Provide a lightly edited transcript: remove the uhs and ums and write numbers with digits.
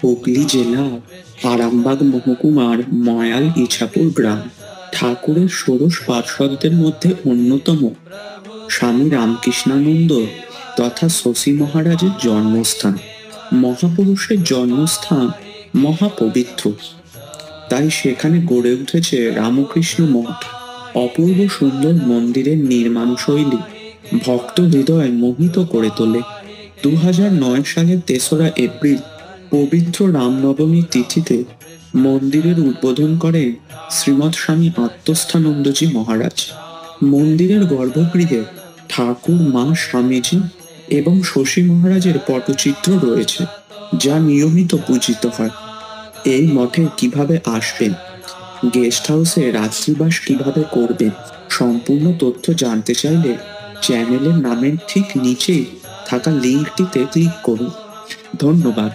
হুগলি জেলার আরামবাগ মহকুমার ময়াল ইছাপুর গ্রাম ঠাকুরের ষোড়শ পার্ষদদের মধ্যে অন্যতম স্বামী রামকৃষ্ণানন্দ তথা শশী মহারাজের জন্মস্থান। মহাপুরুষের জন্মস্থান মহাপবিত্র, তাই সেখানে গড়ে উঠেছে রামকৃষ্ণ মঠ। অপূর্ব সুন্দর মন্দিরের নির্মাণ শৈলী ভক্ত হৃদয় মোহিত করে তোলে। 2009 সালের 3রা এপ্রিল পবিত্র রামনবমী তিথিতে মন্দিরের উদ্বোধন করেন শ্রীমৎ স্বামী আত্মস্থানন্দজি মহারাজ। মন্দিরের গর্ভগৃহে ঠাকুর, মা, স্বামীজি এবং শশী মহারাজের পটচিত্র রয়েছে, যা নিয়মিত পূজিত হয়। এই মঠে কিভাবে আসবেন, গেস্ট হাউসে রাত্রিবাস কিভাবে করবেন, সম্পূর্ণ তথ্য জানতে চাইলে চ্যানেলের নামের ঠিক নিচেই থাকা লিঙ্কটিতে ক্লিক করুন। ধন্যবাদ।